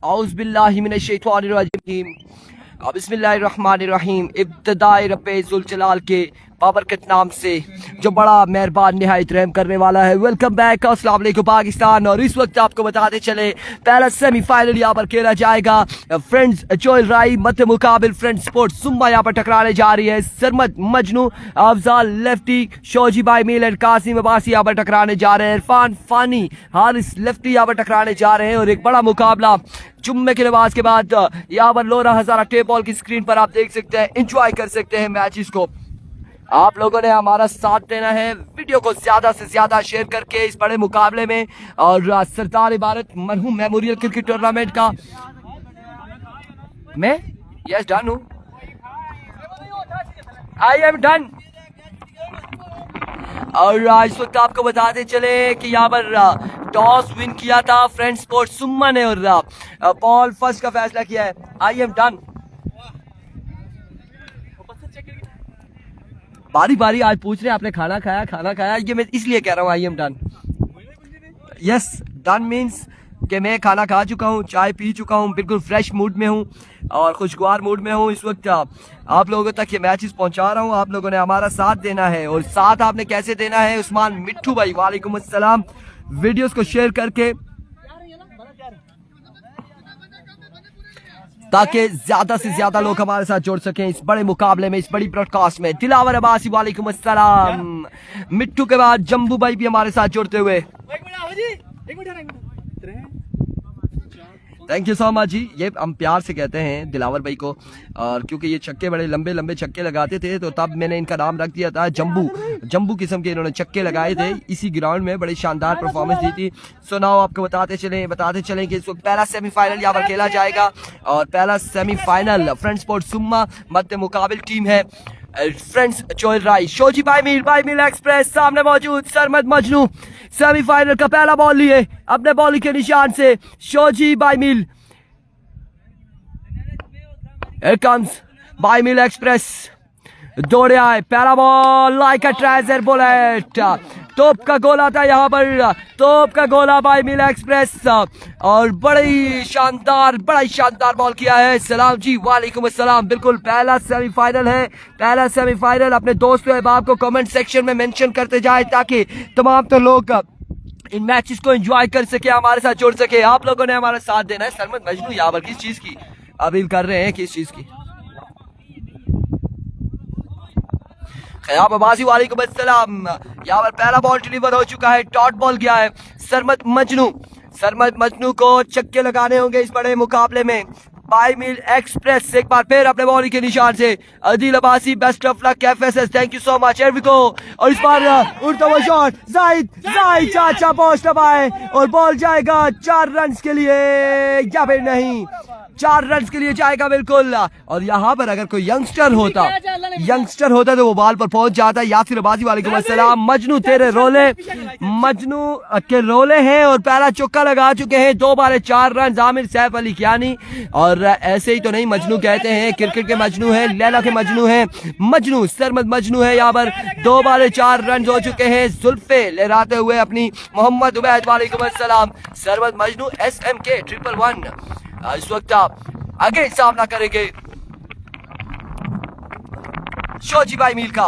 औज़ बिल्लाहि मिनश शैतानिर रजीम। बिस्मिल्लाहिर्रहमानिर्रहीम। इब्तिदाए रब्बे ज़ुल जलाल के बाबरकत नाम से जो बड़ा मेहरबान निहायत रहम करने वाला है। वेलकम बैक, अस्सलाम वालेकुम पाकिस्तान। और इस वक्त आपको बताते चले पहला सेमीफाइनल यहाँ पर खेला जाएगा। फ्रेंड्स जोइल राई मत मुकाबिल फ्रेंड्स स्पोर्ट्स सुम्मा यहाँ पर टकराने जा रही है। सरमद मजनू अफजाल लेफ्टी शोजी बाई मील एंड कासिम अब्बासी यहाँ पर टकराने जा रहे हैं। इरफान फानी हारिस लेफ्टी यहाँ पर टकराने जा रहे हैं। और एक बड़ा मुकाबला जुम्मे की नमाज के बाद यहाँ पर लोरा हजारा टेप बॉल की स्क्रीन पर आप देख सकते हैं, एंजॉय कर सकते हैं मैचेस को। आप लोगों ने हमारा साथ देना है वीडियो को ज्यादा से ज्यादा शेयर करके इस बड़े मुकाबले में। और सरदार इबारत मरहूम मेमोरियल क्रिकेट टूर्नामेंट का मैं यस डन हूँ, आई एम डन। और इस वक्त आपको बताते चले कि यहाँ पर टॉस विन किया था फ्रेंड्स स्पोर्ट्स सुम्मा ने और बॉल फर्स्ट का फैसला किया है। I am done. बारी बारी आज पूछ रहे हैं आपने खाना खाया, ये मैं इसलिए कह रहा हूँ I am done. Yes done means कि मैं खाना खा चुका हूँ, चाय पी चुका हूँ, बिल्कुल फ्रेश मूड में हूँ और खुशगवार मूड में हूँ। इस वक्त आप लोगों तक ये मैचेस पहुँचा रहा हूँ। आप लोगों ने हमारा साथ देना है और साथ आपने कैसे देना है उस्मान मिट्ठू भाई वालेकुम अस्सलाम, वीडियोस को शेयर करके ताकि ज्यादा से ज्यादा लोग हमारे साथ जुड़ सकें इस बड़े मुकाबले में, इस बड़ी ब्रॉडकास्ट में। दिलावर अब्बासी वालेकुम अस्सलाम, मिट्टू के बाद जम्बू भाई भी हमारे साथ जुड़ते हुए थैंक यू सो मच जी। ये हम प्यार से कहते हैं दिलावर भाई को, और क्योंकि ये छक्के बड़े लंबे लंबे छक्के लगाते थे तो तब मैंने इनका नाम रख दिया था जम्बू। जम्बू किस्म के इन्होंने छक्के लगाए थे इसी ग्राउंड में, बड़ी शानदार परफॉर्मेंस दी थी। सो नाउ आपको बताते चलें कि इस वक्त पहला सेमीफाइनल यहाँ पर खेला जाएगा। और पहला सेमीफाइनल फ्रेंड्स स्पोर्ट्स सुम्मा मध्य मुकाबिल टीम है फ्रेंड्स जोइल राई शोजी बाई मील एक्सप्रेस सामने मौजूद सरमद मजनू सेमीफाइनल का पहला बॉल लिए अपने बॉलिंग के निशान से Shoji Bai Meel. Here comes Bai Meel express, दौड़े आए, पहला ball like a tracer bullet, तोप का गोला था यहाँ पर, तोप का गोला बाई मील एक्सप्रेस। और बड़ा शानदार बॉल किया है। सलाम जी वालेकुम अस्सलाम। बिल्कुल पहला सेमीफाइनल है, पहला सेमीफाइनल। अपने दोस्तों अहबाब को कमेंट सेक्शन में मेंशन करते जाए ताकि तमाम तो लोग इन मैचेस को एंजॉय कर सके, हमारे साथ जुड़ सके। आप लोगों ने हमारा साथ देना है। सरमद मजनू यहाँ पर किस चीज की अपील कर रहे हैं, किस चीज की? खयाब अब्बासी वालेकुम अस्सलाम। यहाँ पर पहला बॉल डिलीवर हो चुका है, डॉट बॉल गया है। सरमद मजनू को छक्के लगाने होंगे इस बड़े मुकाबले में। बाई मील एक्सप्रेस एक बार फिर अपने बॉलिंग के निशान से Adeel Abbasi, best of luck FSS, thank you so much. Here we go. और इस बार उड़ता हुआ शॉट जाहिद चाचा पोस्ट दबाए और बॉल जाएगा 4 रन के लिए, या फिर नहीं 4 रन के लिए जाएगा बिल्कुल। और यहाँ पर अगर कोई यंगस्टर होता तो वो बॉल पर पहुंच जाता। यासिर अब्बासी वालेकुम अस्सलाम। मजनू तेरे रोले, मजनू के रोले हैं और पहला चौका लगा चुके हैं, 2 बार 4 रन। आमिर सैफ अली कियानी, और ऐसे ही तो नहीं मजनू कहते हैं, क्रिकेट के मजनू है, लैला के मजनू है। मजनू सरमद मजनू है, यहाँ पर 2 बार 4 रन हो चुके हैं, जुल्फे लहराते हुए अपनी। मोहम्मद उबैद वालेकुम अस्सलाम। सरमद मजनू SMK 111 इस वक्त आप आगे सामना करेंगे शोजी बाई मील का।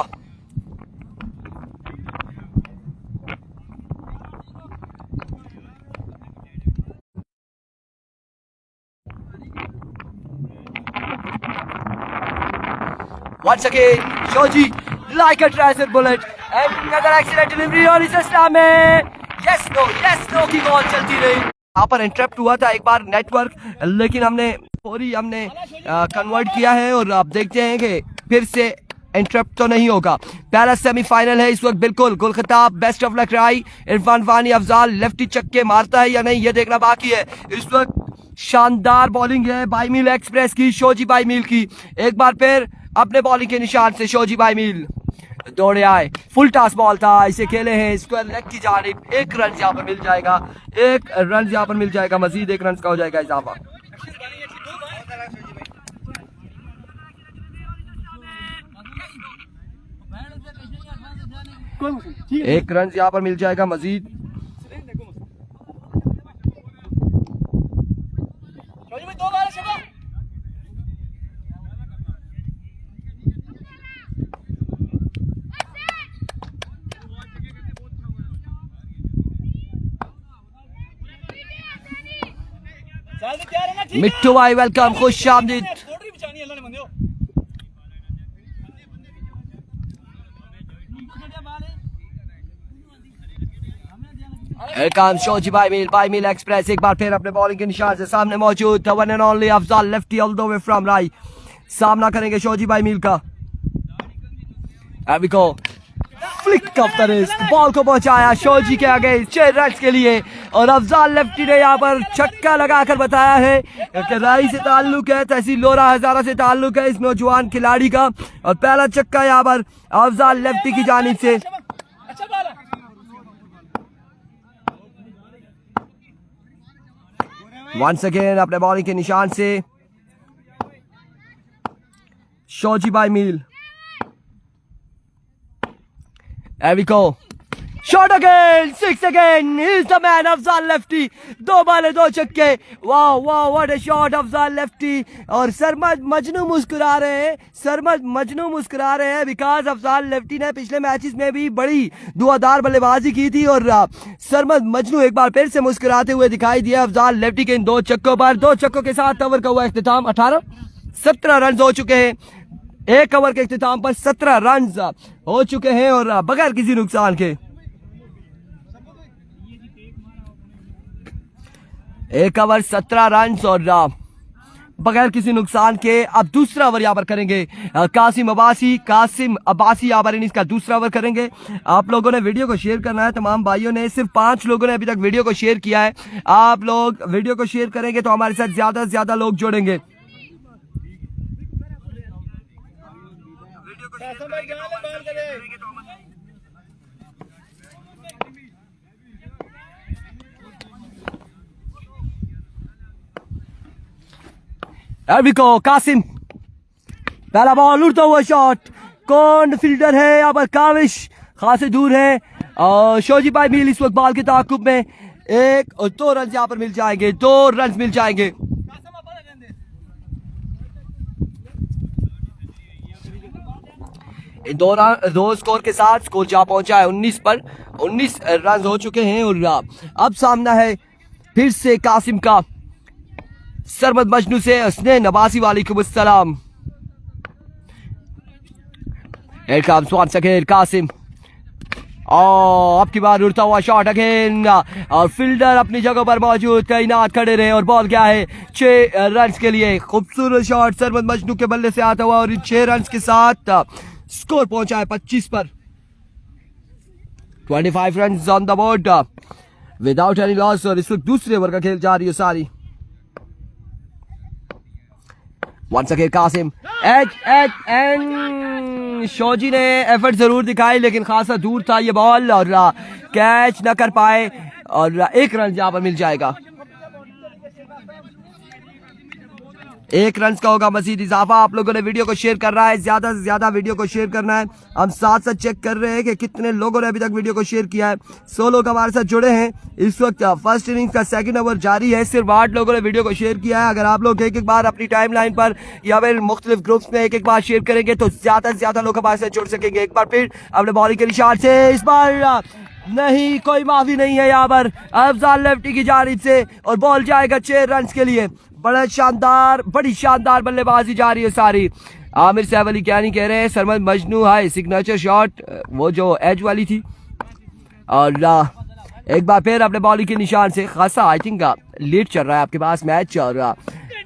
Once again, Shoji like a treasure bullet and another excellent delivery और इस स्टाम में yes no की बॉल चलती रही। यहाँ पर इंटरप्ट हुआ था एक बार नेटवर्क, लेकिन हमने कन्वर्ट किया है और आप देखते हैं कि फिर से इंटरप्ट तो नहीं होगा। पहला सेमीफाइनल है इस वक्त बिल्कुल। गुल खिताब, बेस्ट ऑफ लक राई, इरफान फानी अफजाल लेफ्टी चक्के मारता है या नहीं ये देखना बाकी है। इस वक्त शानदार बॉलिंग है बाई मील एक्सप्रेस की, शोजी बाई मील की। एक बार फिर अपने बॉलिंग के निशान से शोजी बाई मील दौड़े आए, फुल टॉस बॉल था, इसे खेले हैं स्क्वायर लेग की जानिब। 1 रन यहाँ पर मिल जाएगा, 1 रन यहाँ पर मिल जाएगा, मजीद 1 रन का हो जाएगा इजाफा। एक रन यहाँ पर मिल जाएगा मजीद। मिट्टू भाई वेलकम, खुश आमदीद। वेलकम शोजी बाई मील एक्सप्रेस एक बार फिर अपने बॉलिंग के निशान से सामने मौजूद one and only Afzal lefty all the way from right. सामना करेंगे शोजी बाई मील का। अभी को flick of the wrist, ball को पहुंचाया शोजी के आगे 6 रन के लिए और अफजाल लेफ्टी ने यहाँ पर छक्का लगाकर बताया है कि राई से ताल्लुक है, तहसील लोरा हजारा से ताल्लुक है इस नौजवान खिलाड़ी का। और पहला छक्का यहाँ पर अफजाल लेफ्टी की जानिब से। वंस अगेन अपने बॉलिंग के निशान से Shoji Bai Meel. There we go. Shot again, 6 again. He's the man, Afzal Lefty. 2 बाले 2 छक्के। वाह वाह, what a shot, Afzal Lefty. और सरमद मजनू मुस्कुरा रहे हैं, सरमद मजनू मुस्कुरा रहे हैं बिकॉज अफजाल लेफ्टी ने पिछले मैचेस में भी बड़ी धुआंधार बल्लेबाजी की थी और सरमद मजनू एक बार फिर से मुस्कुराते हुए दिखाई दिया अफजाल लेफ्टी के इन 2 छक्कों पर। 2 छक्कों के साथ ओवर का हुआ इख्तिताम। 17 रन हो चुके हैं। एक ओवर के इख्तिताम पर 17 रन हो चुके हैं और बगैर किसी नुकसान के। एक ओवर 17 रन और बगैर किसी नुकसान के। अब दूसरा ओवर यहाँ पर करेंगे कासिम अब्बासी यहाँ पर इनिंग्स का दूसरा ओवर करेंगे। आप लोगों ने वीडियो को शेयर करना है, तमाम भाइयों ने, सिर्फ 5 लोगों ने अभी तक वीडियो को शेयर किया है। आप लोग वीडियो को शेयर करेंगे तो हमारे साथ ज्यादा से ज्यादा लोग जुड़ेंगे। कासिम पहला बॉल, उड़ता हुआ शॉट, कौन फील्डर है यहाँ पर? काविश खासे दूर है और शोजी बाई मील इस वक्त बॉल के ताकुब में। 1 और 2 रन यहाँ पर मिल जाएंगे, 2 रन मिल जाएंगे। इन 2 स्कोर के साथ स्कोर जा पहुंचा है 19 पर। 19 रन हो चुके हैं और अब सामना है फिर से कासिम का सरमद मजनू से उसने नवासी वालेकुम अस्सलाम। कासिम और अब की बार उड़ता हुआ शॉट अगेन और फील्डर अपनी जगह पर मौजूद, तैनात खड़े रहे और बॉल क्या है 6 रन के लिए। खूबसूरत शॉट सरमद मजनू के बल्ले से आता हुआ और 6 रन के साथ स्कोर पहुंचा है 25 पर। 25 run on the board without any loss और इस वक्त दूसरे ओवर का खेल जारी है सारी। वंस अगेन कासिम एंड शोजी ने एफर्ट जरूर दिखाई लेकिन खासा दूर था ये बॉल और कैच न कर पाए और 1 रन यहां पर मिल जाएगा। 1 रन का होगा मजीद इजाफा। आप लोगों ने वीडियो को शेयर करना है, ज्यादा से ज्यादा वीडियो को शेयर करना है। हम साथ साथ चेक कर रहे हैं कि कितने लोगों ने अभी तक वीडियो को शेयर किया है। 100 लोग हमारे साथ जुड़े हैं। इस वक्त फर्स्ट इनिंग्स का 2nd ओवर जारी है, सिर्फ 8 लोगों ने वीडियो को शेयर किया है। अगर आप लोग एक बार अपनी टाइमलाइन पर या फिर मुख्तलिफ ग्रुप्स में एक बार शेयर करेंगे तो ज्यादा से ज्यादा लोग हमारे साथ जुड़ सकेंगे। एक बार फिर अपने बॉलिंग के निशान से इस बार नहीं, कोई माफी नहीं है यहाँ पर अफजाल लेफ्टी की जानिब से और बॉल जाएगा 6 रन के लिए। बड़ी शानदार बल्लेबाजी जा रही है सारी। आमिर सैफ अली क्या नहीं कह रहे हैं, सरमद मजनू हाय सिग्नेचर शॉट, वो जो एज वाली थी। और एक बार फिर अपने बॉलिंग के निशान से खासा आई थिंक लीड चल रहा है आपके पास मैच और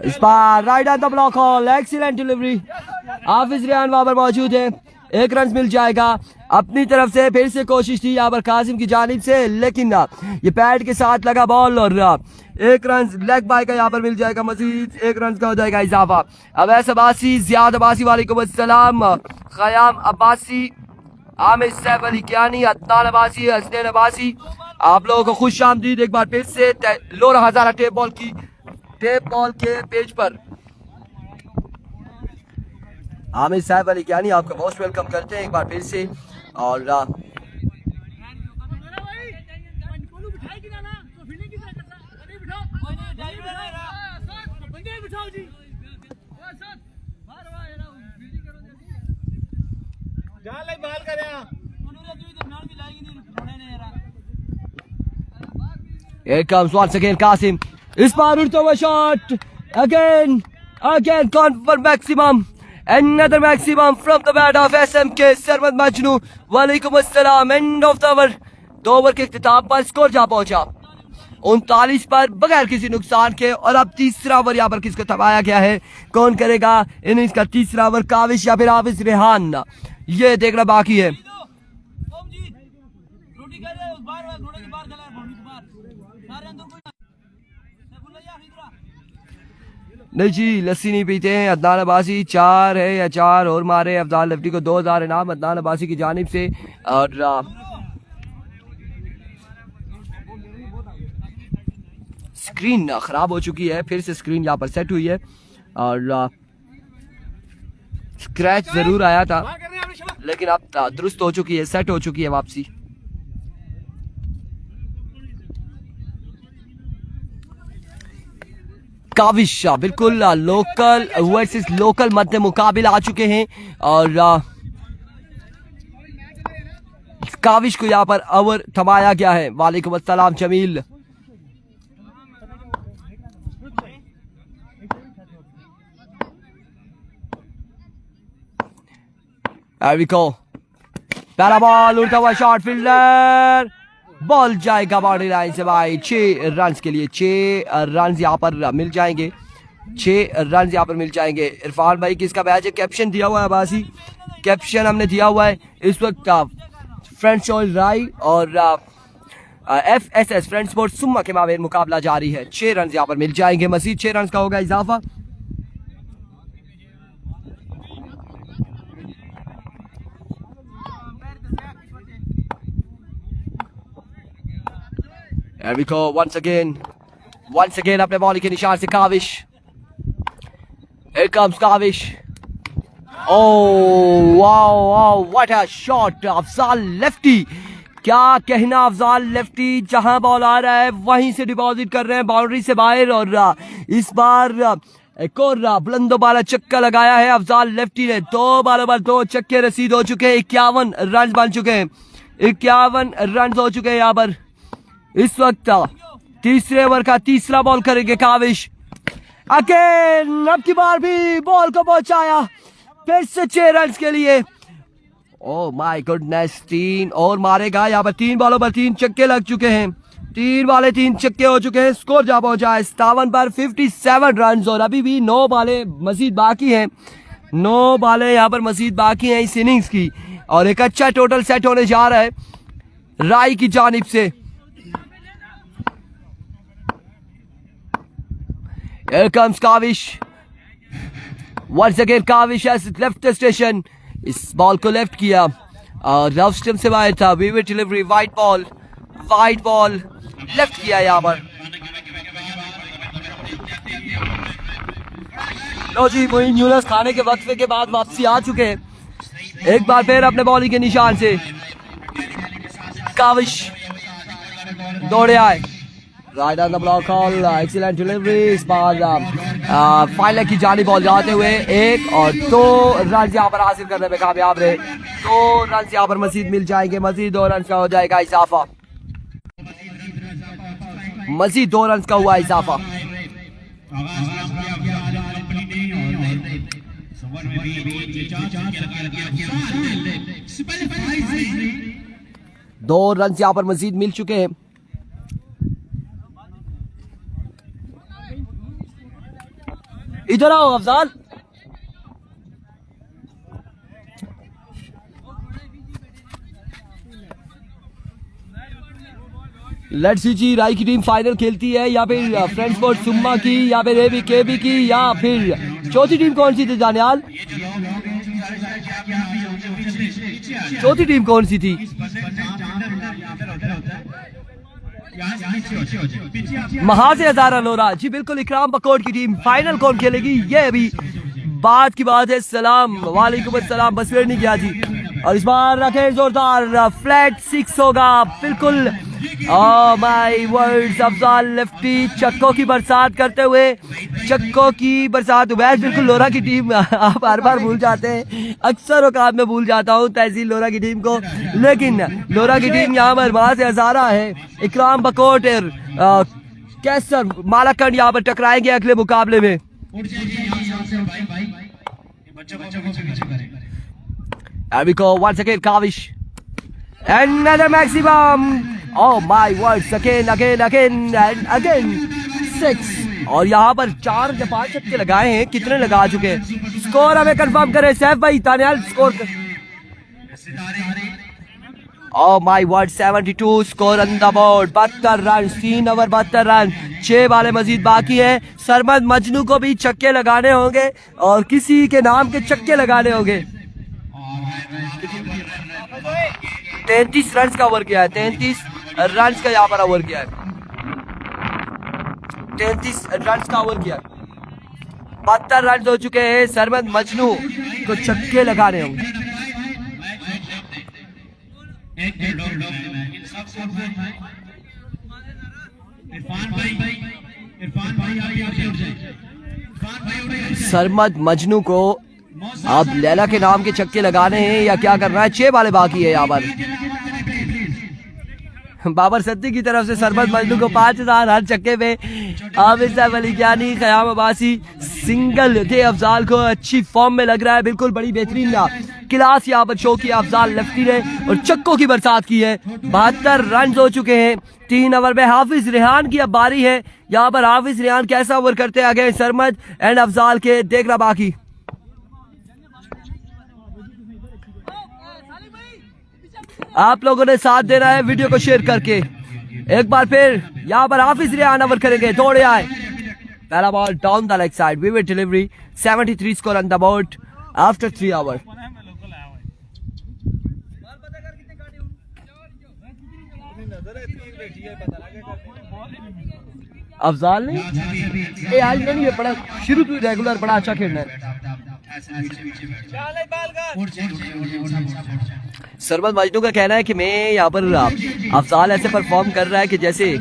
इस बार right on the block hole, excellent delivery. Hafiz Riyan वहां पर मौजूद है, 1 रन मिल जाएगा। अपनी तरफ से फिर से कोशिश थी यहाँ पर कासिम की जानिब से लेकिन ये पैड के साथ लगा बॉल और 1 रन लेग बाय का यहाँ पर मिल जाएगा मजीद। 1 रन का हो जाएगा इजाफा। अवैस अब्बासी, जियाद अब्बासी वालेकुम अस्सलाम, ख़याम अब्बासी, आमिर सैफ अली कियानी, अदनान अब्बासी, हसनैन अब्बासी, आप लोगों को खुश आमदीद एक बार फिर से लोरा हजारा टेप बॉल के पेज पर। आमिर सैफ अली कियानी आपका मोस्ट वेलकम करते हैं एक बार फिर से। और here comes once again Kasim इस बार उड़ता हुआ shot, again confirm maximum, another maximum from the bat of SMK Sarmad Majnu. वालेकुम अस्सलाम। And of the over, 2 over के इख्तिताम पर स्कोर जा पहुंचा 39 पर बगैर किसी नुकसान के। और अब तीसरा ओवर यहाँ पर किसको थमाया गया है, कौन करेगा इनिंग्स का तीसरा ओवर, काविश या फिर हाफिज रेहान, ये देखना बाकी है। नहीं जी, लस्सी नहीं पीते हैं। अदनान अब्बासी 4 है या 4 और मारे अफजाल लफ्टी को 2000 इनाम अदनान अब्बासी की जानिब से। और स्क्रीन खराब हो चुकी है, फिर से स्क्रीन यहाँ पर सेट हुई है और स्क्रैच जरूर आया था लेकिन अब दुरुस्त हो चुकी है, सेट हो चुकी है वापसी। काविश बिल्कुल लोकल वर्सेस लोकल मध्य मुकाबला आ चुके हैं और काविश को यहाँ पर ओवर थमाया गया है। वालेकुम अस्सलाम जमील। पहला बॉल, उड़ता हुआ शॉट, फील्डर, बॉल जाएगा बाउंड्री लाइन से भाई। 6 रन के लिए 6 रन यहाँ पर मिल जाएंगे, 6 रन यहाँ पर मिल जाएंगे। इरफान भाई किसका मैच है, कैप्शन दिया हुआ है बासी, कैप्शन हमने दिया हुआ है इस वक्त फ्रेंड्स ऑयल राई और FSS फ्रेंड्स स्पोर्ट सुम्मा के माबेन मुकाबला जारी है। 6 रन यहाँ पर मिल जाएंगे, मजीद 6 रन का होगा इजाफा। Here we go once again अपने बॉल के निशान से Kaavish. Here comes Kaavish. Oh wow, what a shot, Afzal lefty. क्या कहना अफजाल लेफ्टी, जहां बॉल आ रहा है वहीं से डिपॉजिट कर रहे हैं बाउंड्री से बाहर। और इस बार एक और बुलंदो बाला चक्का लगाया है अफजाल लेफ्टी ने। 2 बालों पर 2 चक्के रसीद हो चुके हैं, 51 रन बन चुके हैं, 51 रन हो चुके हैं यहाँ पर। इस वक्त तीसरे ओवर का तीसरा बॉल करेंगे काविश। अगेन अब की बार भी बॉल को पहुंचाया, फिर से 6 रन के लिए। ओह माय गुडनेस, 3 और मारेगा यहाँ पर। 3 बॉलों पर 3 चक्के लग चुके हैं, 3 वाले 3 चक्के हो चुके हैं। स्कोर जा पहुंचा है 57 पर 57 रन। और अभी भी 9 बालें मजीद बाकी हैं, 9 बालें यहाँ पर मजीद बाकी हैं इस इनिंग्स की। और एक अच्छा टोटल सेट होने जा रहा है राय की जानिब से। Here comes Kaavish once again। Kaavish has left the station, इस बॉल को लेफ्ट किया और रफ स्टंप से बाहर था। Vivid delivery, white ball left किया यहाँ पर। लो जी, मोइन यूनुस खाने के वक्फे के बाद वापसी आ चुके हैं। एक बार फिर अपने बॉलिंग के निशान से काविश दौड़े आए। Right on the block call, excellent delivery. इस बार फाइनल की जानी बॉल जाते हुए 1 और 2 रन यहाँ पर हासिल करने में कामयाब रहे। 2 रन यहाँ पर मजीद मिल जाएंगे, मजीद 2 रन का हो जाएगा इजाफा, मजीद 2 रन का हुआ इजाफा। दो रन यहाँ पर मजीद मिल चुके हैं। इधर आओ अफजाल। लेट्स सी जी, राय की टीम फाइनल खेलती है या फिर फ्रेंड्स स्पोर्ट सुम्मा की या फिर ABKB की या फिर चौथी टीम कौन सी थी जानियाल? चौथी टीम कौन सी थी? महाज हजारा लोरा जी, बिल्कुल इकराम बकोट की टीम। फाइनल कौन खेलेगी ये अभी बात की बात है। सलाम वालेकुम अस्सलाम, बस वेट नहीं किया जी। और इस बार रखे जोरदार फ्लैट 6 होगा बिल्कुल। माय वर्ड्स, अफजाल लेफ्टी चक्कों की बरसात करते हुए, चक्कों की बरसात। उबैद बिल्कुल लोरा की टीम आप हर बार भूल जाते हैं, अक्सर औकात में भूल जाता हूँ तहसील लोरा की टीम को, लेकिन लोरा की टीम यहाँ पर वहां से हजारा है। इकराम बकोट कैसर मालाकंड यहाँ पर टकराएंगे अगले मुकाबले में। once again Kavish, another maximum, oh my words, again and again 6, और यहाँ पर 4 या 5 छक्के लगाए हैं, कितने लगा चुके हैं? स्कोर हमें कंफर्म करें सैफ भाई, तानियाल score Oh my word, 72 score on the board, 72 run, 3 over 72 run, 6 बाले मजीद बाकी है। सरमद मजनू को भी छक्के लगाने होंगे और किसी के नाम के छक्के लगाने होंगे। 33 रन का ओवर किया है, 33 रन का यहाँ पर ओवर किया है, 33 रन का ओवर किया है। 72 रन हो चुके हैं, सरमद मजनू को छक्के लगाने होंगे। सरमद मजनू को अब लैला के नाम के छक्के लगाने हैं या क्या करना है? 6 बाले बाकी है यहाँ पर। बाबर सत्ती की तरफ से सरमद मजनू को 5000 हर छक्के पे। आबिद साहब अली ज्ञानी, क़याम अब्बासी सिंगल थे। अफजाल को अच्छी फॉर्म में लग रहा है, बिल्कुल बड़ी बेहतरीन क्लास यहाँ पर शो किया अफजाल लेफ्टी ने और चक्कों की बरसात की है। 72 रन हो चुके हैं 3 ओवर में। हाफिज रेहान की अब बारी है, यहाँ पर हाफिज रेहान कैसा ओवर करते आगे सरमद एंड अफजाल के, देखना बाकी। आप लोगों ने साथ देना है वीडियो को शेयर करके। एक बार फिर यहाँ पर हाफिज रेहान ओवर करेंगे, दौड़े आए। पहला ball down the leg side, vivid delivery, 73 score on the board after 3 over. Afzal ने आज नहीं बड़ा शुरू तो रेगुलर बड़ा अच्छा खेलना है। सरमद मजनू का कहना है कि मैं यहाँ पर अफजाल ऐसे परफॉर्म कर रहा है कि जैसे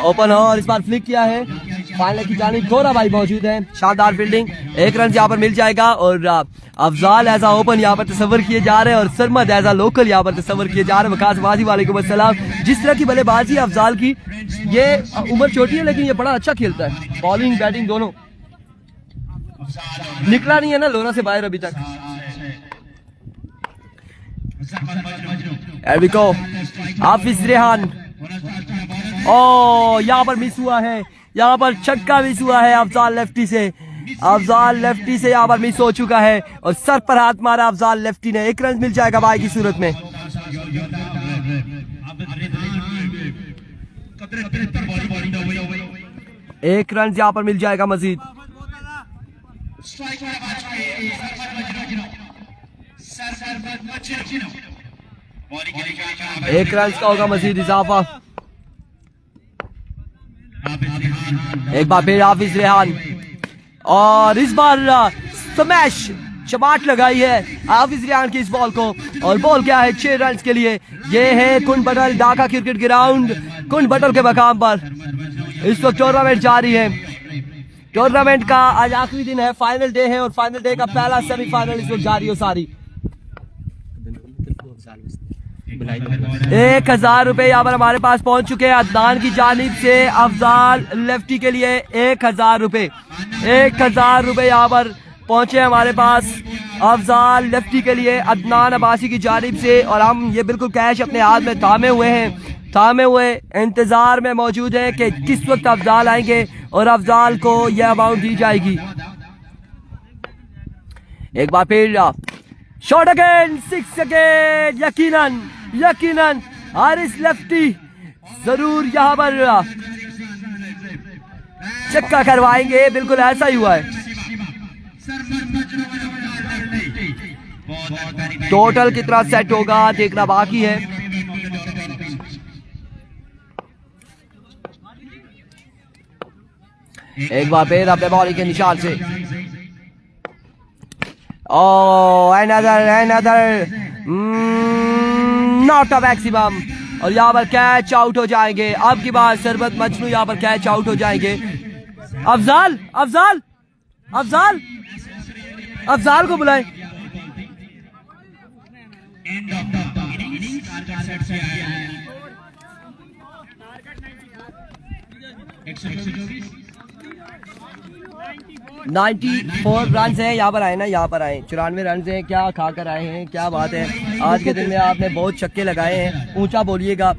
ओपन हो, और इस बार फ्लिक किया है फाइनल की जानिब। गोरा भाई मौजूद है, शानदार फील्डिंग, 1 रन यहाँ पर मिल जाएगा। और अफजाल एज ओपन यहाँ पर तस्वर किए जा रहे हैं और सरमद एज लोकल यहाँ पर तस्वर किए जा रहे हैं। वकास वाजी वालेकुम अस्सलाम। जिस तरह की बल्लेबाजी अफजाल की, ये उम्र छोटी है लेकिन ये बड़ा अच्छा खेलता है, बॉलिंग बैटिंग दोनों। निकला नहीं है ना लोना से बाहर अभी तक। हाफिज रेहान, ओ यहाँ पर मिस हुआ है, यहाँ पर छक्का मिस हुआ है अफजाल लेफ्टी से। अफजाल लेफ्टी से यहाँ पर मिस हो चुका है और सर पर हाथ मारा अफजाल लेफ्टी ने। 1 रन मिल जाएगा भाई की सूरत में। एक रन यहाँ पर मिल जाएगा मजीद। 1 रन का होगा मजीद इजाफा। एक बार फिर हाफिज रेहान, और इस बार स्मैश चमाट लगाई है हाफिज रेहान की इस बॉल को। और बॉल क्या है 6 रन के लिए। ये है कुंड बटल ढाका क्रिकेट ग्राउंड, कुंड बटल के मकाम पर इस वक्त टूर्नामेंट जारी है। टूर्नामेंट का आज आखिरी दिन है, फाइनल डे है और फाइनल डे का पहला सेमीफाइनल इस वक्त जारी हो सारी। 1000 रुपए यहाँ पर हमारे पास पहुंच चुके हैं अदनान की जानिब से। अफजाल लेफ्टी के लिए 1000 रुपए, 1000 रुपए यहाँ पर पहुंचे हमारे पास अफजाल लेफ्टी के लिए अदनान अब्बासी की जानिब से। और हम ये बिल्कुल कैश अपने हाथ में थामे हुए हैं, थामे हुए इंतजार में मौजूद है कि किस वक्त अफजाल आएंगे और अफजाल को यह अमाउंट दी जाएगी। एक बार फिर शॉट अगेन, 6 अगेन। यकीनन यकीनन हारिस लेफ्टी जरूर यहाँ पर चक्का करवाएंगे, बिल्कुल ऐसा ही हुआ है। टोटल कितना सेट होगा देखना बाकी है। एक बार फिर अपने बॉलिंग के निशान से, एनदर नॉट अ मैक्सिमम, और यहाँ पर कैच आउट हो जाएंगे। अब की बार सरमद मजनू यहाँ पर कैच आउट हो जाएंगे। अफजाल अफजाल अफजाल अफजाल को बुलाएं। 94 रन है। यहाँ पर आए ना, यहाँ पर आए, 94 रन है। क्या खाकर आए हैं, क्या बात है। आज के दिन में आपने बहुत छक्के लगाए हैं। ऊंचा बोलिएगा।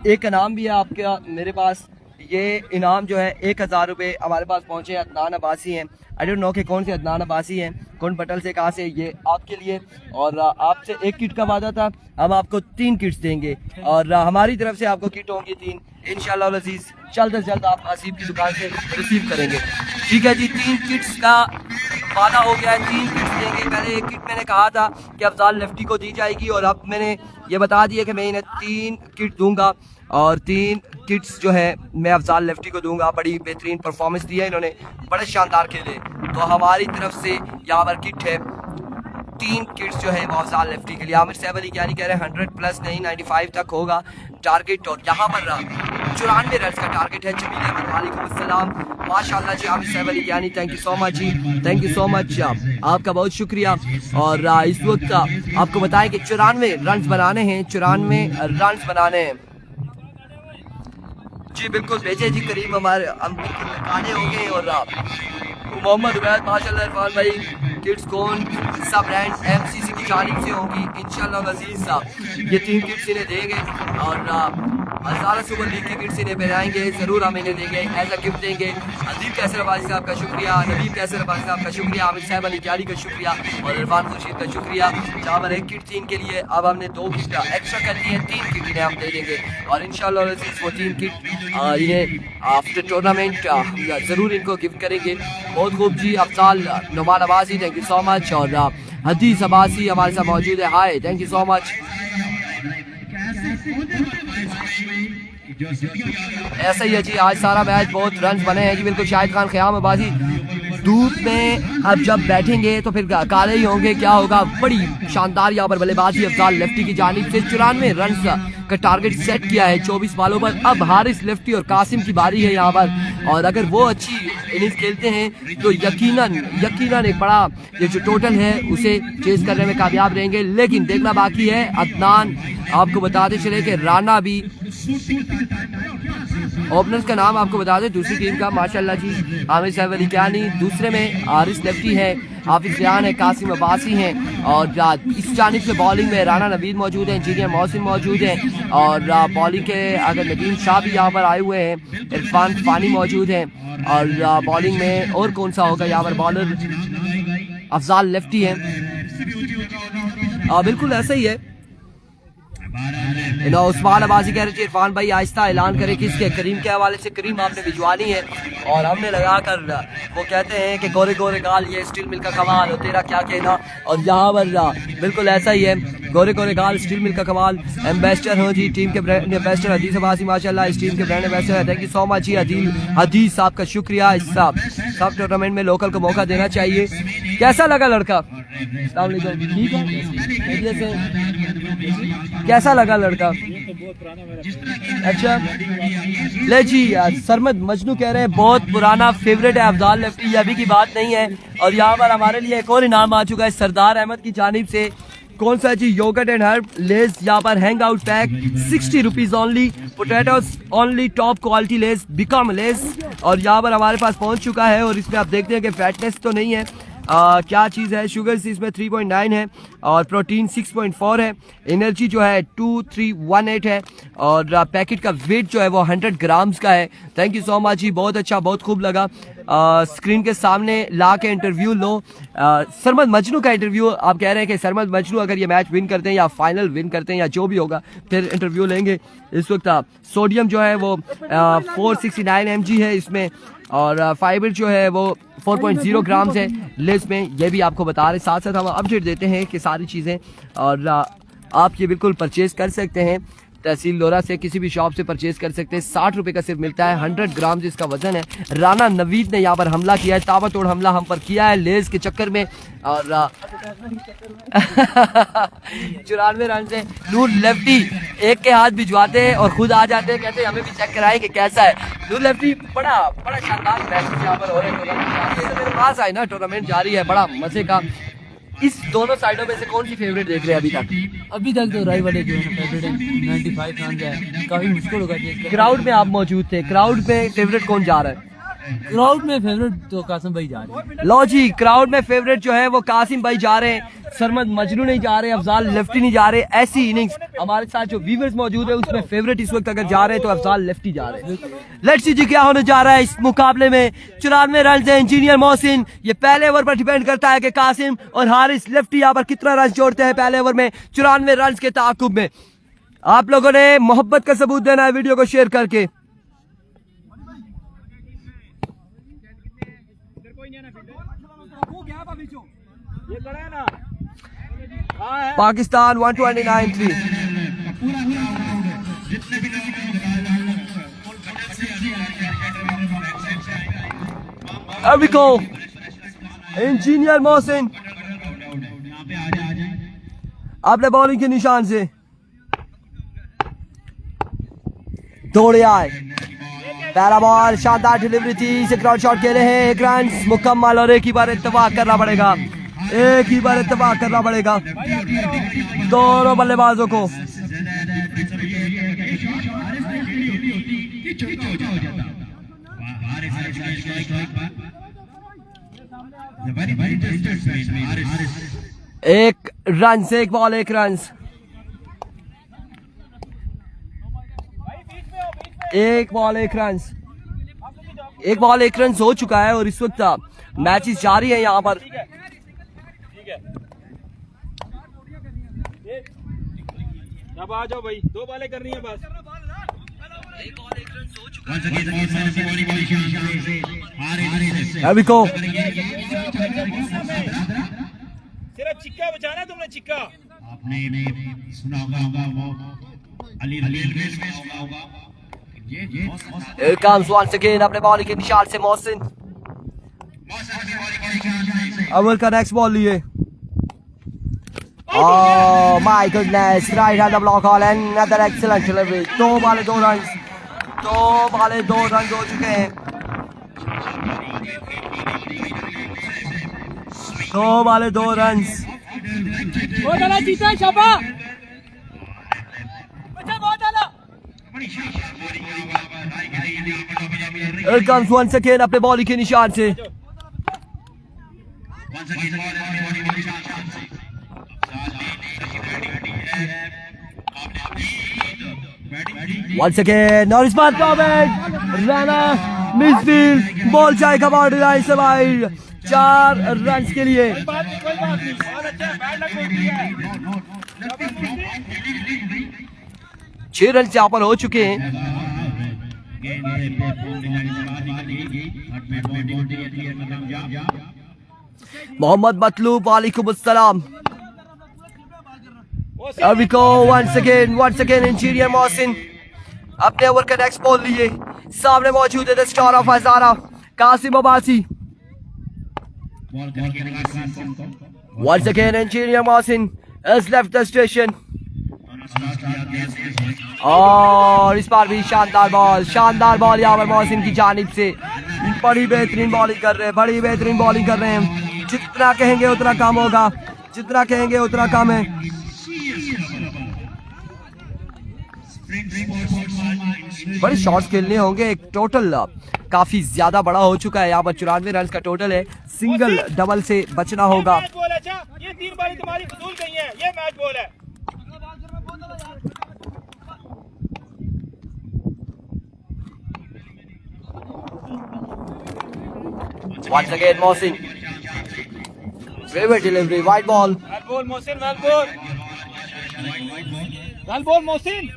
एक इनाम भी है आपका मेरे पास। ये इनाम जो है 1000 रुपये हमारे पास पहुँचे। अदनान अब्बासी हैं, आई डोंट नो कि कौन से अदनान अब्बासी हैं, कौन पटल से, कहाँ से। ये आपके लिए, और आपसे 1 किट का वादा था, हम आपको 3 किट्स देंगे और हमारी तरफ से आपको किट होंगी 3 इंशाल्लाह अजीज। जल्द से जल्द आप आसिफ की दुकान से रिसीव करेंगे। ठीक है जी, 3 किट्स का वादा हो गया है, 3 किट्स देंगे। पहले 1 किट मैंने कहा था कि अफजाल लेफ्टी को दी जाएगी और अब मैंने ये बता दिया कि मैं इन्हें 3 किट दूंगा और 3 किट्स जो है मैं अफजाल लेफ्टी को दूंगा। बड़ी बेहतरीन परफॉर्मेंस दी है इन्होंने, बड़े शानदार खेले। तो हमारी तरफ से यहाँ पर किट है, 3 किट्स जो है वो अफजाल लेफ्टी के लिए। आमिर सैफ अली क्या कह रहे हैं 100+ नहीं 95 तक होगा टारगेट। और यहाँ पर 94 रन का टारगेट है। जमील अहमद वालेकुम अस्सलाम, माशाल्लाह जी। आमिर सैफ अली क्या thank you so much ji, thank you so much, आपका बहुत शुक्रिया। और इस वक्त आपको बताएं कि 94 रन बनाने हैं, 94 रन बनाने हैं जी। बिल्कुल भेजे जी करीम, हमारे हम आने होंगे। और मोहम्मद उबैद माशाल्लाह, इरफान भाई किट्स कौन सा ब्रांड MCC की जानिब से होगी इंशाल्लाह अजीज साहब। ये 3 किट्स इन्हें देंगे और हज़ारा सुपर लीग की किट्स इन्हें पहनाएंगे, ज़रूर हम इन्हें देंगे, एज अ गिफ्ट देंगे। अजीब कैसर अब्बासी साहब का शुक्रिया, नबीब कैसर अब्बासी साहब का शुक्रिया, आमिर साहब अली क्यारी का शुक्रिया और इरफान खुर्शीद का शुक्रिया। जहाँ पर 1 किट 3 के लिए अब हमने 2 किट एक्स्ट्रा कर दी है, 3 किट इन्हें हम दे देंगे और इंशाल्लाह अजीज वो 3 किट इन्हें आफ्टर टूर्नामेंट ज़रूर इनको गिफ्ट करेंगे। बहुत खूब जी। Afzal Noman Abbasi thank you so much और हदीस अब्बासी हमारे साथ मौजूद है, hi thank you so much. ऐसा ही है जी, आज सारा मैच बहुत रन बने हैं जी। बिल्कुल शाहिद खान ख्याम अब्बासी, धूप में अब जब बैठेंगे तो फिर काले ही होंगे, क्या होगा। बड़ी शानदार यहाँ पर बल्लेबाजी अफजाल लेफ्टी की जानिब से। 94 रन का टारगेट सेट किया है 24 बॉलों पर। अब हारिस लेफ्टी और कासिम की बारी है यहाँ पर, और अगर वो अच्छी इनिंग्स खेलते हैं तो यकीनन एक बड़ा ये जो टोटल है उसे चेज करने में कामयाब रहेंगे। लेकिन देखना बाकी है। अदनान आपको बताते चले कि राना भी, ओपनर्स का नाम आपको बता दें दूसरी टीम का, माशाल्लाह जी। आमिर सैफ अली क्यानी, दूसरे में हारिस लेफ्टी है, हाफिज रियान है, कासिम अब्बासी हैं और इस जानिब से बॉलिंग में राना नवीद मौजूद हैं, इंजीनियर मोहसिन मौजूद हैं और बॉलिंग के अगर नदीम शाह भी यहाँ पर आए हुए हैं, इरफान फानी मौजूद हैं और बॉलिंग में और कौन सा होगा यहाँ पर बॉलर अफजाल लेफ्टी है। बिल्कुल ऐसा ही है। उस्मान अब्बासी कह रहे थे इरफान भाई आहिस्ता ऐलान करे किसके, करीम के हवाले से। करीम आपने भिजवानी है और हमने लगा कर, वो कहते हैं कि गोरे गोरे गाल ये स्टील मिल का कमाल हो, तेरा क्या कहना। और यहाँ पर बिल्कुल ऐसा ही है, गोरे गोरे गाल स्टील मिल का कमाल। एम्बेसडर हो जी टीम के ब्रांड एम्बेसडर हदीस अब्बासी माशाल्लाह, इस टीम के ब्रांड एम्बेसडर है, थैंक यू सो मच जी। हदीस साहब का शुक्रिया। इस सब टूर्नामेंट में लोकल को मौका देना चाहिए। कैसा लगा लड़का? ठीक है, कैसा लगा लड़का? अच्छा ले जी यार, सरमद मजनू कह रहे हैं बहुत पुराना फेवरेट है अफजाल लेफ्टी, अभी की बात नहीं है। और यहाँ पर हमारे लिए एक और इनाम आ चुका है सरदार अहमद की जानिब से। कौन सा जी? योगर्ट एंड हर्ब लेस, यहाँ पर hang out pack 60 rupees only, potatoes only, top quality less, become less. और यहाँ पर हमारे पास पहुँच चुका है और इसमें आप देखते हैं कि फैटनेस तो नहीं है, क्या चीज़ है, शुगर इसमें 3.9 है और प्रोटीन 6.4 है, एनर्जी जो है 2318 है और पैकेट का वेट जो है वो 100 ग्राम्स का है। थैंक यू सो मच जी, बहुत अच्छा, बहुत खूब लगा। स्क्रीन के सामने ला के इंटरव्यू लो। सरमद मजनू का इंटरव्यू, आप कह रहे हैं कि सरमद मजनू अगर ये मैच विन करते हैं या फाइनल विन करते हैं या जो भी होगा फिर इंटरव्यू लेंगे। इस वक्त सोडियम जो है वो 469 mg है इसमें और फाइबर जो है वो 4.0 ग्राम्स है लेस में, ये भी आपको बता रहे। साथ साथ हम अपडेट देते हैं कि सारी चीज़ें, और आप ये बिल्कुल परचेज़ कर सकते हैं तहसील लोरा से, किसी भी शॉप से परचेज कर सकते हैं। 60 रुपए का सिर्फ मिलता है, 100 ग्राम जिसका वजन है। राना नवीद ने यहाँ पर हमला किया है, ताबड़तोड़ हमला हम पर किया है लेस के चक्कर में और 94 रन से नूर लेफ्टी एक के हाथ भिजवाते हैं और खुद आ जाते हैं, कहते हैं हमें भी चेक कराएं कि कैसा है। नूर लेफ्टी बड़ा शानदार मैच यहाँ पर हो रहे हैं, मेरे पास आए ना, टूर्नामेंट जारी है, बड़ा मजे का इस दोनों साइडों में से कौन सी फेवरेट देख रहे हैं अभी तक? अभी तक तो राय वाले जो है फेवरेट है 95 रन है, काफी मुश्किल होगा जी। क्राउड में आप मौजूद थे, क्राउड में फेवरेट कौन जा रहा है? क्राउड में फेवरेट तो कासिम भाई जा रहे हैं। लो जी, क्राउड में फेवरेट जो है वो कासिम भाई जा रहे हैं, सरमद मजनू नहीं जा रहे, अफजाल लेफ्टी नहीं जा रहे। ऐसी इनिंग्स हमारे साथ जो व्यूअर्स मौजूद है उसमें फेवरेट इस वक्त अगर जा रहे हैं तो अफजाल लेफ्टी जा रहे हैं। लेट्स सी जी क्या होने जा रहा है इस मुकाबले में। 94 रन है इंजीनियर मोहसिन, ये पहले ओवर पर डिपेंड करता है कि कासिम और हारिस लेफ्टी यहाँ पर कितना रन जोड़ते हैं पहले ओवर में 94 रन के ताकुब में। आप लोगों ने मोहब्बत का सबूत देना है वीडियो को शेयर करके। Pakistan 129-3। Here we go. Engineer Mohsin अपने बॉलिंग के निशान से दौड़े आए। पहला बॉल शानदार डिलीवरी थी, इसे ग्राउंड शॉट खेले हैं, 1 रन मुकम्मल और एक ही बार इत्तेफाक करना पड़ेगा, एक ही बार इत्तेफाक करना पड़ेगा दोनों बल्लेबाजों को। एक रन से, एक बॉल 1 रन, एक बॉल 1 रन, एक बॉल 1 रन हो चुका है और इस वक्त मैचेस जारी है यहाँ पर। अब आ जाओ भाई, 2 बॉलें करनी है बस। Here we go. सिर्फ चिक्का बचाना तुमने, चिक्का। आपने सुना होगा Here comes once again अपने बॉलिंग के निशान से मोहसिन। अव्वल का नेक्स्ट बॉल लिए। Oh my goodness, right at the block hole and another excellent delivery. 2 बॉलें 2 run, 2 बॉलें 2 run हो चुके हैं, 2 बॉलें 2 रन। जीता शाबा Here comes once again अपने बॉलिंग के निशान से। Once again, Norris Smart moment, Rana misfield, ball जाएगा बाउंड्री लाइन से बाहर, 4 रन के लिए। 6 रन यहाँ पर हो चुके हैं। मोहम्मद मतलूब वालेकुम अस्सलाम। Here we go once again engineer Mohsin अपने ओवर का नेक्स्ट बॉल लिए। सामने मौजूद है the star of Hazara Qasim Abbasi. Once again engineer Mohsin has left the station। और इस बार भी शानदार बॉल यहाँ पर मोहसिन की जानिब से। बड़ी बेहतरीन बॉलिंग कर रहे हैं, बड़ी बेहतरीन बॉलिंग कर रहे हैं। जितना कहेंगे उतना कम होगा, जितना कहेंगे उतना कम है। बड़े शॉट्स खेलने होंगे, एक टोटल काफी ज्यादा बड़ा हो चुका है यहाँ पर। 94 रन का टोटल है, सिंगल डबल से बचना होगा। ये 3 बारी तुम्हारी फजूल गई है, ये मैच बॉल है। Once again Mohsin, favorite delivery, white ball। Well ball Mohsin, well ball Mohsin.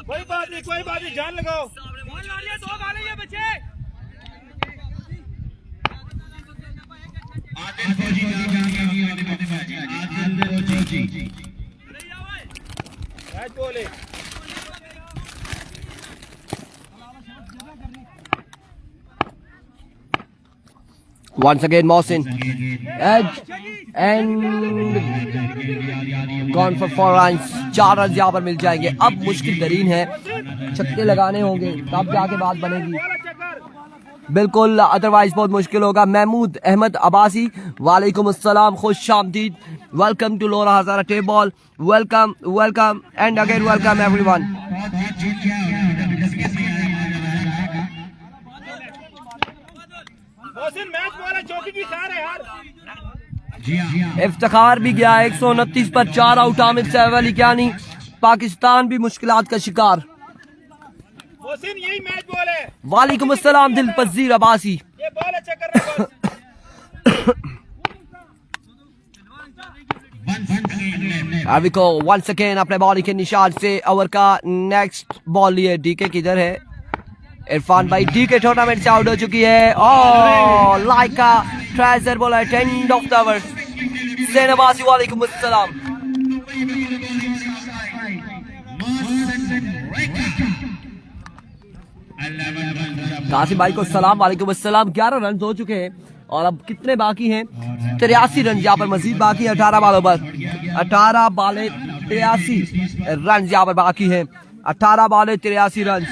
कोई बात नहीं, जान लगाओ। 2 बालें ये बचे। मैच बॉल है। Once again Mohsin, edge and gone for 4 runs। 4 run यहाँ पर मिल जाएंगे। अब मुश्किल तरीन है, छक्के लगाने होंगे तब जाके बात बनेगी। बिल्कुल, अदरवाइज बहुत मुश्किल होगा। महमूद अहमद अब्बासी, वालेकुम अस्सलाम, खुश आमदीद, welcome to Lora Hazara tape ball, welcome welcome and again welcome everyone. Mohsin match ball है, चौकी की सार है यार। इफ्तिखार भी गया 129 पर 4 आउट। आमिर सैफ अली कियानी, पाकिस्तान भी मुश्किलात का शिकार। मोहसिन यही मैच बॉल है। वालेकुम अस्सलाम दिल पजीर अब्बासी। ये बॉल है, चेक कर रहा हूं। अभी को वंस अगेन अपने बॉलिंग के निशान से ओवर का नेक्स्ट बॉल लिए। डीके किधर है? इरफान भाई डीके टूर्नामेंट से आउट हो चुकी है। ओह लाइक का treasure ball at end of the over. Hussain Abbasi, वालेकुम अस्सलाम। कासिम भाई को सलाम, वालेकुम अस्सलाम। 11 रन हो चुके हैं और अब कितने बाकी हैं? 83 रन यहाँ पर मजीद बाकी है 18 बालों पर। 18 बाले 83 रन यहाँ पर बाकी हैं। 18 बाले 83 रन।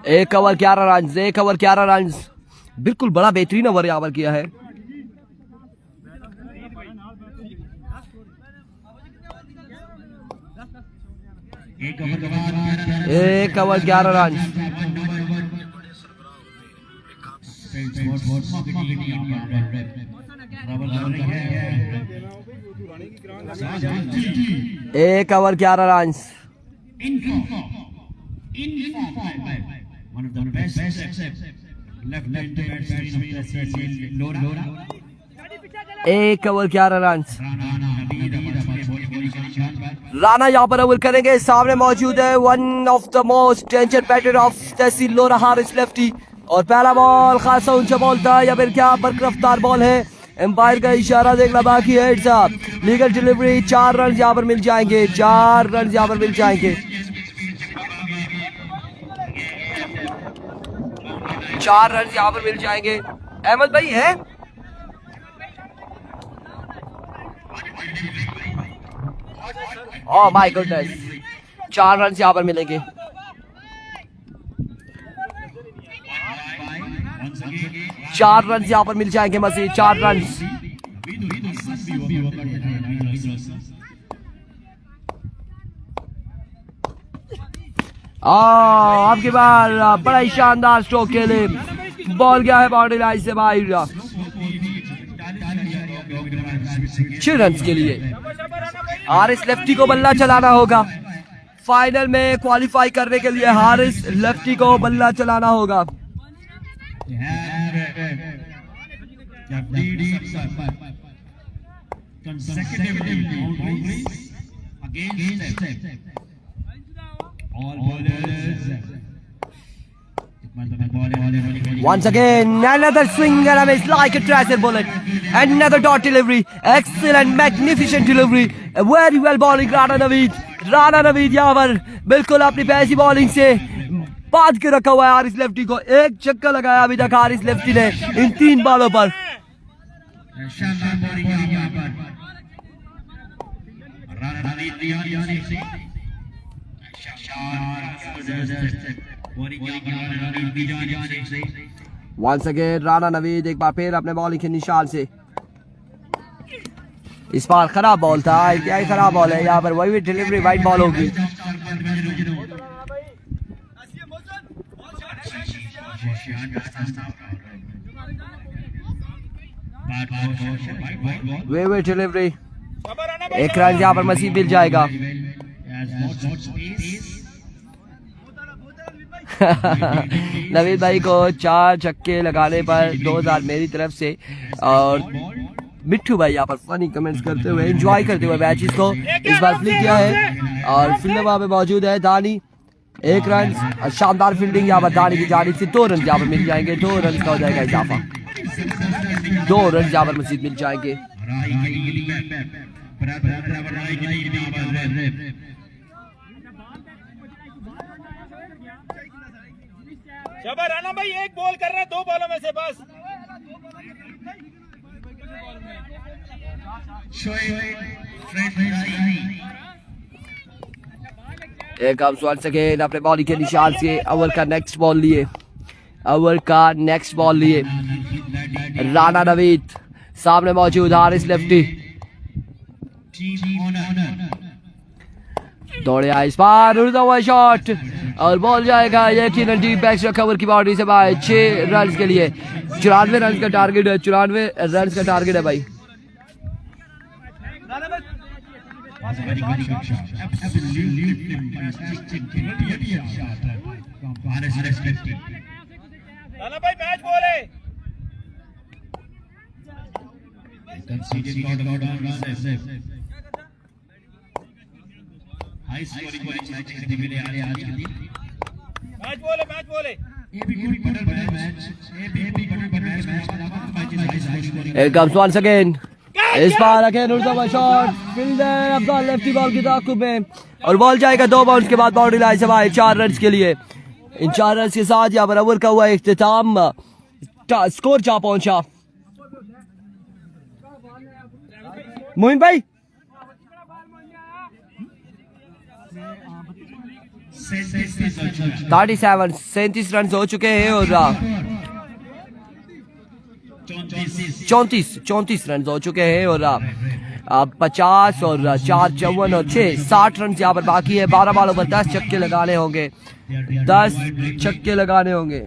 एक ओवर 11 रन, एक ओवर 11 रन। बिल्कुल बड़ा बेहतरीन ओवर यहाँ पर किया है। एक ओवर 11 रन। एक over 11 run. One of the best left-handed batsmen of the season, Lora. एक ओवर 11 रन। राणा यहाँ पर ओवर करेंगे। सामने मौजूद है one of the most danger batter of tehsil Lora, Haris lefty. और पहला बॉल खासा ऊंचा बॉल था या फिर क्या बरकरफ्तार बॉल है? एम्पायर का इशारा देखना बाकी है। साहब लीगल डिलीवरी। 4 रन यहाँ पर मिल जाएंगे। 4 रन यहाँ पर मिल जाएंगे। 4 रन यहाँ पर मिल जाएंगे। अहमद भाई है? ओह माय गुडनेस, 4 रन यहाँ पर मिलेंगे। चार रन यहाँ पर मिल जाएंगे मजीद। 4 रन। आपके बार बड़ा ही शानदार स्ट्रोक के लिए बॉल गया है बाउंड्री लाइन से बाहर। 6 रन के लिए हारिस लेफ्टी को बल्ला चलाना होगा। फाइनल में क्वालिफाई करने के लिए हारिस लेफ्टी को बल्ला चलाना होगा। Once again, another swing and a miss like a tracer bullet. Another dot delivery. Excellent, magnificent delivery. Very well bowling Rana Naveed. Rana Naveed यहाँ पर बिल्कुल अपनी पैसी बॉलिंग से बांध के रखा हुआ है हारिस लेफ्टी को। एक चक्कर लगाया अभी तक हारिस लेफ्टी ने इन 3 बॉलों पर। Once again, राणा नवीद एक बार फिर अपने बॉलिंग के निशान से। इस बार खराब बॉल था, क्या ही खराब बॉल है यहाँ पर। वही भी डिलीवरी वाइड बॉल होगी। वे डिलीवरी। 1 रन यहाँ पर मसीह मिल जाएगा। नवीद भाई को 4 छक्के लगाने पर 2000 मेरी तरफ से। और मिट्ठू भाई यहाँ पर फनी कमेंट्स करते हुए एंजॉय करते हुए मैचेस को इस बार फ्लिक किया है। और फील्डर वहाँ पे मौजूद है दानी। 1 रन। शानदार फील्डिंग यहाँ पर दानी की जानिब से। 2 रन यहाँ पर मिल जाएंगे। 2 रन का हो जाएगा इजाफा। 2 रन यहाँ पर मजीद मिल जाएंगे। शाबाश राणा भाई, एक बॉल कर रहा है 2 बॉलों में से बस। एक अब वन सेकेंड अपने बॉलिंग के निशान से ओवर का नेक्स्ट बॉल लिए, ओवर का नेक्स्ट बॉल लिए राणा नवीद, सामने मौजूद हारिस लेफ्टी, दौड़े आए इस बार, उड़ता हुआ शॉट और बॉल जाएगा यकीनन डीप बैक कवर की बाउंड्री से बाहर। 6 रन के लिए 94 रन का टारगेट है, 94 रन का टारगेट है भाई। राणा भाई मैच बॉल है। मैच बॉल है, मैच बॉल है। once again इस बार अगेन उड़ता हुआ shot, fielder Afzal lefty ball की ताकुब में और बॉल जाएगा 2 बाउंस के बाद बाउंड्री लाइन से बाहर 4 रन के लिए। इन 4 रन के साथ यहाँ पर ओवर का हुआ इख्तिताम, स्कोर जा पहुंचा। मोइन भाई 37 रन हो चुके हैं और 34 रन हो चुके हैं और 50 और 4 54 और 6 60 रन यहाँ पर बाकी है। 12 बॉलों पर 10 छक्के लगाने होंगे, 10 छक्के लगाने होंगे।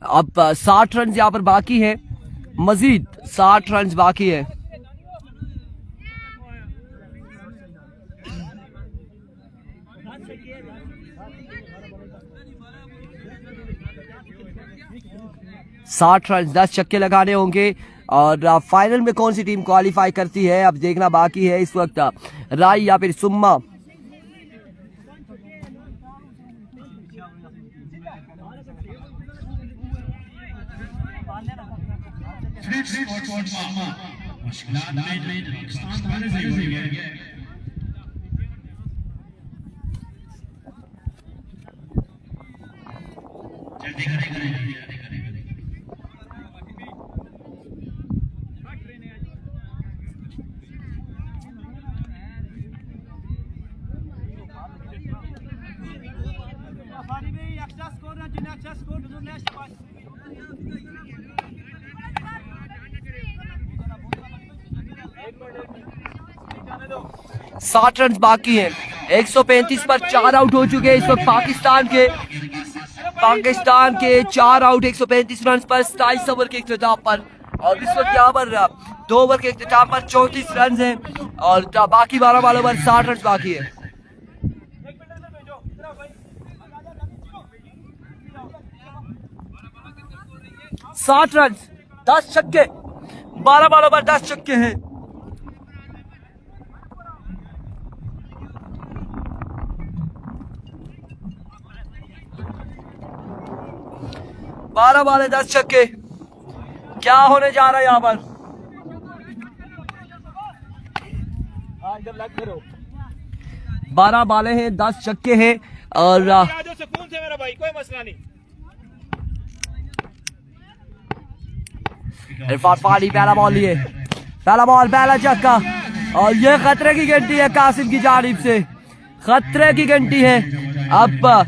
अब 60 रन यहाँ पर बाकी है, मजीद 60 रन बाकी है। साठ रन 10 छक्के लगाने होंगे और फाइनल में कौन सी टीम क्वालिफाई करती है अब देखना बाकी है इस वक्त। राय या फिर सुम्मा। साठ रन बाकी हैं, 135 पर 4 आउट हो चुके हैं इस वक्त पाकिस्तान के 4 आउट 135 रन पर 27 ओवर के इख्तिताम पर। और इस वक्त यहाँ पर 2 ओवर के इख्तिताम पर 34 रन हैं और बाकी 12 बॉलों पर 60 रन बाकी है। साठ रन 10 छक्के, 12 बॉलों पर 10 छक्के हैं। बारह बाले 10 छक्के, क्या होने जा रहा है यहाँ पर? 12 बाले हैं 10 छक्के हैं और सुकून से मेरा भाई, कोई मसला नहीं। इरफान पानी पहला बॉल लिए, पहला बॉल पहला छक्का और ये खतरे की घंटी है कासिम की जानिब से, खतरे की घंटी है। अब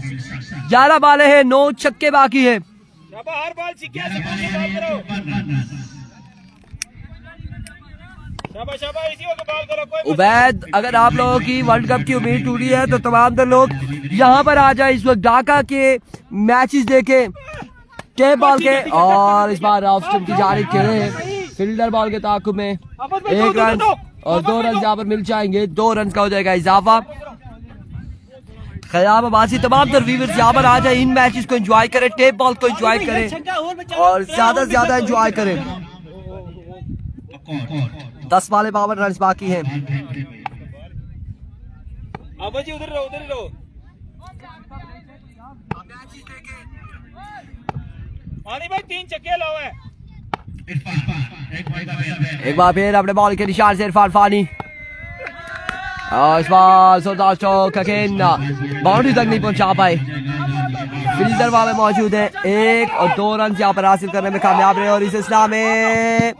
11 बाले हैं 9 छक्के बाकी है। हर बॉल सिक्के से बॉल करो, शाबाश शाबाश, इसी को बॉल करो। कोई उबैद, अगर आप लोगों की वर्ल्ड कप की उम्मीद टूटी है तो तमाम तर लोग यहाँ पर आ जाए, इस वक्त ढाका के मैचेस देखें टेप बॉल के। और इस बार ऑफ स्टंप की जानिब खेले हैं, फील्डर बॉल के ताकुब में 1 रन और 2 रन यहाँ पर मिल जाएंगे, 2 रन का हो जाएगा इजाफा। ख़याम अब्बासी तमाम तर व्यूअर्स यहाँ पर आ जाए, इन मैचेस को एंजॉय करें, टेप बॉल को एंजॉय करें और ज्यादा से ज्यादा एंजॉय करें। 10 वाले 52 रन बाकी हैं। अब जी उधर रहो, उधर ही रहो। आनी भाई 3 छक्के लाओ है। एक बार फिर अपने बॉल के निशान से इरफान फानी और इस बार सुल्तान स्ट्रोक अगेन बाउंड्री तक नहीं पहुंचा पाए। फील्डर वहां पे मौजूद है, 1 और 2 रन यहाँ पर हासिल करने में कामयाब रहे और इस सिलसिला में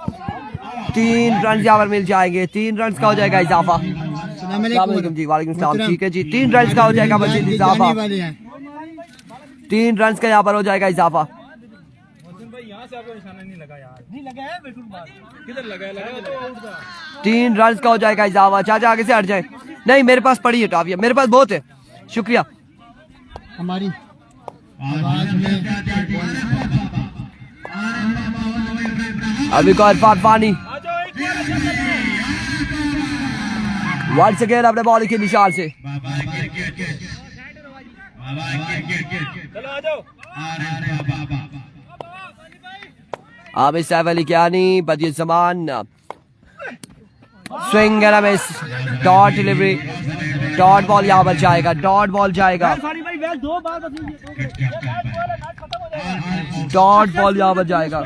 3 रन यहाँ पर मिल जाएंगे। 3 रन का हो जाएगा इजाफा। जी वालेकुम सलाम। ठीक है जी, 3 रन का हो जाएगा मजीद इजाफा। 3 रन का यहाँ पर हो जाएगा इजाफा। यहाँ से आपको निशाना नहीं लगा यार, नहीं लगा है बिल्कुल। किधर लगा है? लगा तो आउट था। 3 रन का हो जाएगा इजाफा। चाचा आगे से हट जाए। नहीं मेरे पास पड़ी है टाफिया, मेरे पास बहुत है। शुक्रिया। हमारी आवाज में अभी को इरफान फानी वंस अगेन अपने बॉल के निशान से। चलो आ जाओ। Aamir Saif Ali Kiyani Badi Zaman swing and miss, dot delivery, dot ball यहाँ पर जाएगा, डॉट बॉल जाएगा, डॉट बॉल यहाँ पर जाएगा।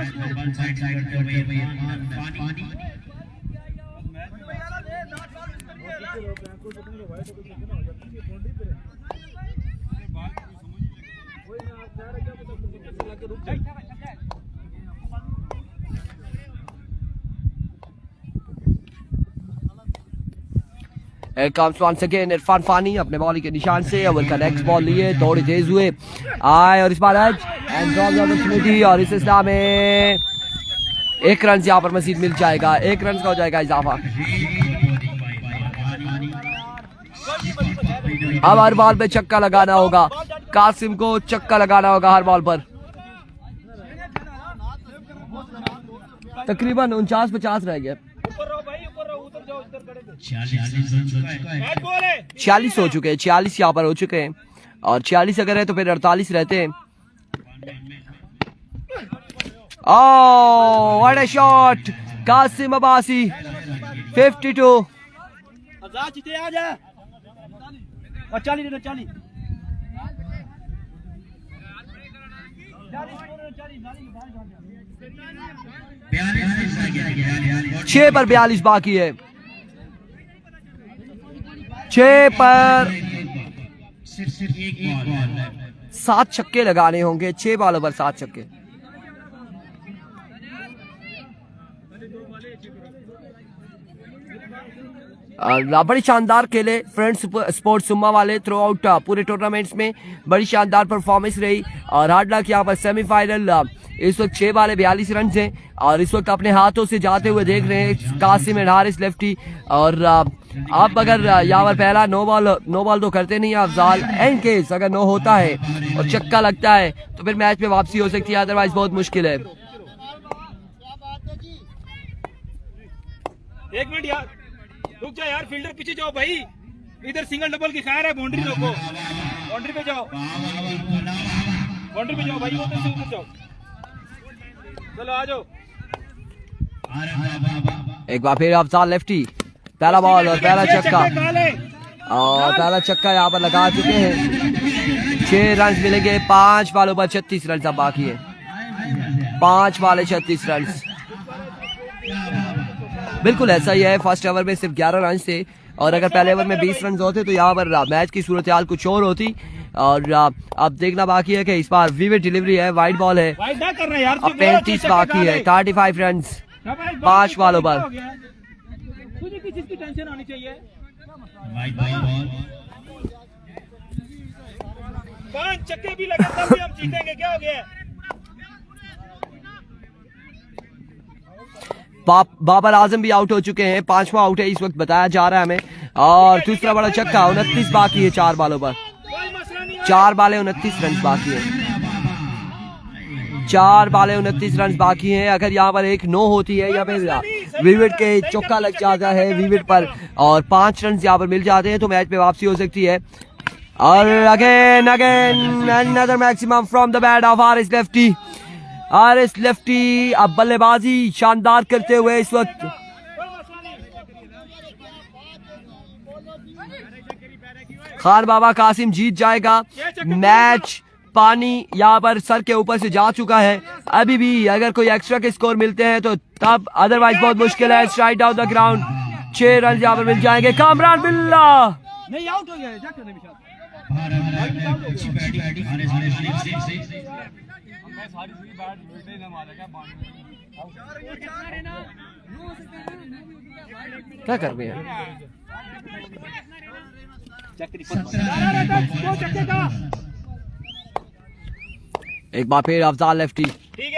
comes once again Irfan Fani अपने बॉल के निशान से। ओवर का नेक्स्ट बॉल लिए, थोड़ी तेज हुए आए और इस बार एज एंड ड्रॉप अपॉर्चुनिटी और इस सिलसिला में 1 रन यहाँ पर मजीद मिल जाएगा। 1 रन का हो जाएगा इजाफा। अब हर बॉल पे छक्का लगाना होगा, कासिम को छक्का लगाना होगा हर बॉल पर। तकरीबन 49-50 रह गए। 46 हो चुके हैं, 46 यहाँ पर हो चुके हैं और 46 अगर है तो फिर 48 रहते हैं। Oh what a shot, Qasim Abbasi 52। आ जा 40 6 पर 42 बाकी है। 6 पर 7 छक्के लगाने होंगे। 6 बॉलों पर 7 छक्के। बड़ी शानदार खेले फ्रेंड्स स्पोर्ट्स सुम्मा वाले थ्रू आउट पूरे टूर्नामेंट्स में। बड़ी शानदार परफॉर्मेंस रही और हार्ड लक यहाँ पर सेमीफाइनल। इस वक्त 6 बाले 42 रन हैं और इस वक्त अपने हाथों से जाते हुए देख रहे हैं कासिम एंड हारिस लेफ्टी। और आप अगर यहाँ पर पहला नो बॉल तो करते नहीं है अफजाल, एंड केस अगर नो होता है और छक्का लगता है तो फिर मैच में वापसी हो सकती है, अदरवाइज बहुत मुश्किल है। 1 मिनट यार रुक जा यार, फील्डर पीछे जाओ भाई, इधर सिंगल डबल की खैर है। बाउंड्री रोको, बाउंड्री पे जाओ, बाउंड्री पे जाओ भाई, उधर से उधर जाओ। चलो आ जाओ। एक बार फिर अफजाल लेफ्टी, पहला बॉल और पहला छक्का और पहला छक्का यहाँ पर लगा चुके हैं। 6 रन मिलेंगे 5 बॉलों पर 36 रन अब बाकी है। 5 बॉले 36 रन, बिल्कुल ऐसा ही है। फर्स्ट ओवर में सिर्फ 11 रन थे और अगर पहले ओवर में 20 रन होते तो यहाँ पर मैच की सूरत हाल कुछ और होती। और अब देखना बाकी है कि इस बार विविड डिलीवरी है, वाइड बॉल है। अब 35 बाकी है, 35 रन 5 बॉलों पर। तुझे किस चीज की टेंशन आनी चाहिए? 5 छक्के भी लगे तब भी हम जीतेंगे, क्या हो गया? बाबर आजम भी आउट हो चुके हैं, 5वां आउट है इस वक्त बताया जा रहा है हमें। और दूसरा बड़ा छक्का, 29 बाकी है 4 बॉलों पर। 4 बाले 29 रन बाकी है। 4 बाले 29 रन बाकी हैं। अगर यहाँ पर एक नो होती है या फिर विविड के चौका लग जाता है विविड पर और 5 रन यहाँ पर मिल जाते हैं तो मैच में वापसी हो सकती है। और again another maximum from the bat of Haris Lefty. Haris lefty अब बल्लेबाजी शानदार करते हुए इस वक्त खान बाबा कासिम जीत जाएगा मैच। पानी यहाँ पर सर के ऊपर से जा चुका है। अभी भी अगर कोई एक्स्ट्रा के स्कोर मिलते हैं तो तब, अदरवाइज बहुत मुश्किल है। Strike down the ground 6 run यहाँ पर मिल जाएंगे। कामरान बिल्ला नहीं, आउट हो गया है, क्या करने विशाल? अच्छी बैटिंग हारिस लेफ्टी से मैं सारी बैट बैठे ना मारा क्या बात क्या कर रहे हैं? एक बार फिर Afzal lefty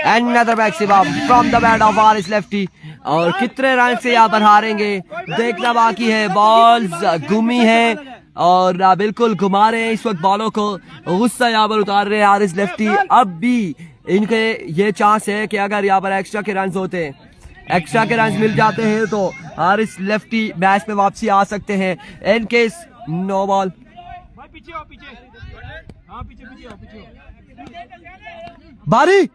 another maximum from the bat of Haris lefty. और कितने रन से यहाँ पर हारेंगे देखना बाकी है। बॉल्स घूमी है और बिल्कुल घुमा रहे हैं इस वक्त बॉलों को। गुस्सा यहाँ पर उतार रहे हैं हारिस लेफ्टी। अब भी इनके ये चांस है कि अगर यहाँ पर एक्स्ट्रा के रन होते हैं, एक्स्ट्रा के रन मिल जाते हैं तो हारिस लेफ्टी मैच में वापसी आ सकते हैं। In case no ball. भाई पीछे आओ, पीछे हाँ, पीछे पीछे आओ, पीछे बारी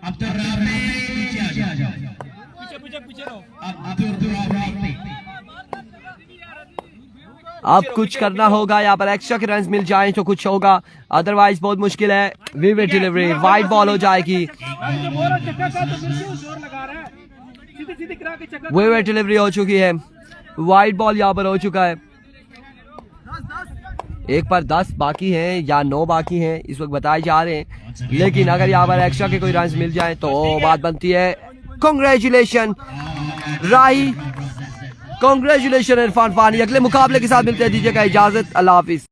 अब तो राव में पीछे आ जाओ, पीछे पीछे पीछे रहो। अब तो राव में अब कुछ करना होगा। यहाँ पर एक्स्ट्रा के रन मिल जाए तो कुछ होगा, अदरवाइज बहुत मुश्किल है। विविड डिलीवरी वाइड बॉल हो जाएगी। विविड डिलीवरी हो चुकी है, वाइड बॉल यहाँ पर हो चुका है। एक पर 10 बाकी हैं या 9 बाकी हैं इस वक्त बताए जा रहे हैं, लेकिन अगर यहाँ पर एक्स्ट्रा के कोई रन मिल जाए तो बात बनती है। कांग्रेचुलेशन राही, कांग्रेचुलेशन इरफान फानी। अगले मुकाबले के साथ मिलते हैं, दीजिएगा इजाजत, अल्लाह हाफिज।